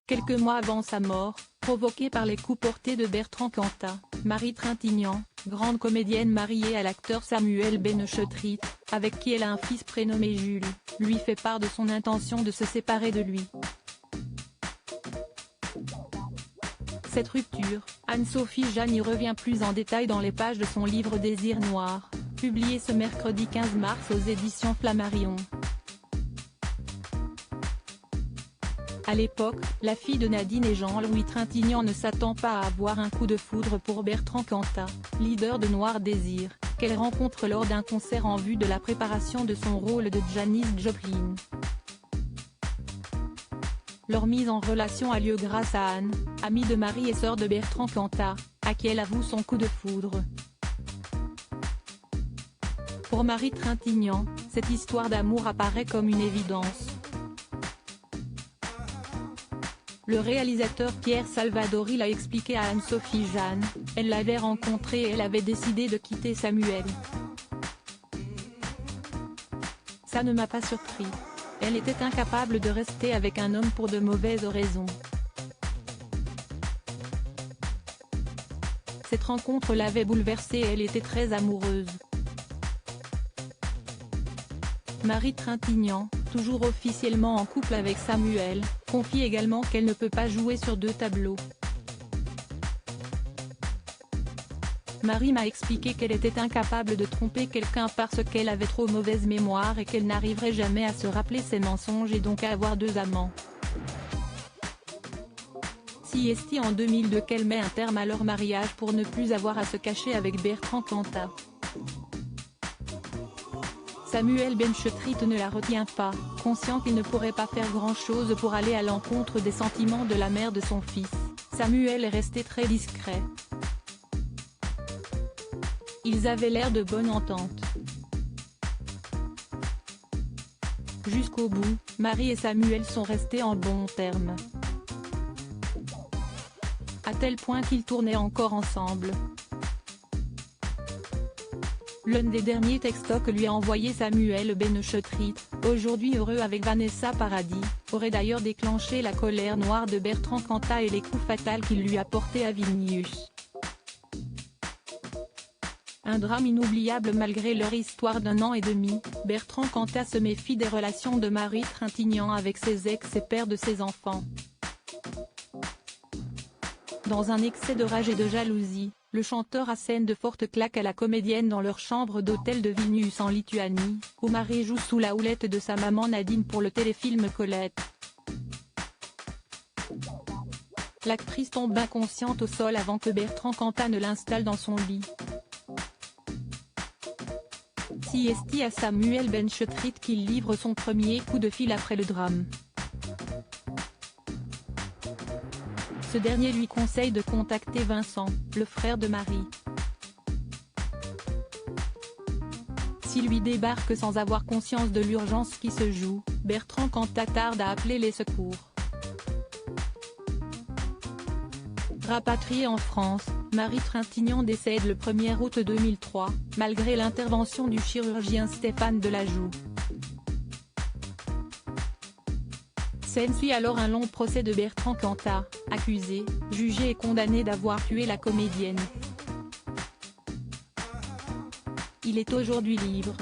Quelques mois avant sa mort, provoquée par les coups portés de Bertrand Cantat, Marie Trintignant, grande comédienne mariée à l'acteur Samuel Benchetrit, avec qui elle a un fils prénommé Jules, lui fait part de son intention de se séparer de lui. Cette rupture, Anne-Sophie Jeanne y revient plus en détail dans les pages de son livre Désir noir, publié ce mercredi 15 mars aux éditions Flammarion. À l'époque, la fille de Nadine et Jean-Louis Trintignant ne s'attend pas à avoir un coup de foudre pour Bertrand Cantat, leader de Noir Désir, qu'elle rencontre lors d'un concert en vue de la préparation de son rôle de Janis Joplin. Leur mise en relation a lieu grâce à Anne, amie de Marie et sœur de Bertrand Cantat, à qui elle avoue son coup de foudre. Pour Marie Trintignant, cette histoire d'amour apparaît comme une évidence. Le réalisateur Pierre Salvadori l'a expliqué à Anne-Sophie Jeanne, elle l'avait rencontré et elle avait décidé de quitter Samuel. Ça ne m'a pas surpris. Elle était incapable de rester avec un homme pour de mauvaises raisons. Cette rencontre l'avait bouleversée et elle était très amoureuse. Marie Trintignant, toujours officiellement en couple avec Samuel, confie également qu'elle ne peut pas jouer sur deux tableaux. Marie m'a expliqué qu'elle était incapable de tromper quelqu'un parce qu'elle avait trop mauvaise mémoire et qu'elle n'arriverait jamais à se rappeler ses mensonges et donc à avoir deux amants. Si est en 2002 qu'elle met un terme à leur mariage pour ne plus avoir à se cacher avec Bertrand Cantat. Samuel Benchetrit ne la retient pas, conscient qu'il ne pourrait pas faire grand-chose pour aller à l'encontre des sentiments de la mère de son fils. Samuel est resté très discret. Ils avaient l'air de bonne entente. Jusqu'au bout, Marie et Samuel sont restés en bons termes. À tel point qu'ils tournaient encore ensemble. L'un des derniers textos que lui a envoyé Samuel Benchetrit, aujourd'hui heureux avec Vanessa Paradis, aurait d'ailleurs déclenché la colère noire de Bertrand Cantat et les coups fatals qu'il lui a portés à Vilnius. Un drame inoubliable malgré leur histoire d'1 an et demi, Bertrand Cantat se méfie des relations de Marie Trintignant avec ses ex et père de ses enfants. Dans un excès de rage et de jalousie, le chanteur assène de fortes claques à la comédienne dans leur chambre d'hôtel de Vilnius en Lituanie, où Marie joue sous la houlette de sa maman Nadine pour le téléfilm Colette. L'actrice tombe inconsciente au sol avant que Bertrand Cantat ne l'installe dans son lit. Si est à Samuel Benchetrit qu'il livre son premier coup de fil après le drame. Ce dernier lui conseille de contacter Vincent, le frère de Marie. S'il lui débarque sans avoir conscience de l'urgence qui se joue, Bertrand Cantat tarde à appeler les secours. Rapatriée en France, Marie Trintignant décède le 1er août 2003, malgré l'intervention du chirurgien Stéphane Delajoux. S'ensuit alors un long procès de Bertrand Cantat, accusé, jugé et condamné d'avoir tué la comédienne. Il est aujourd'hui libre.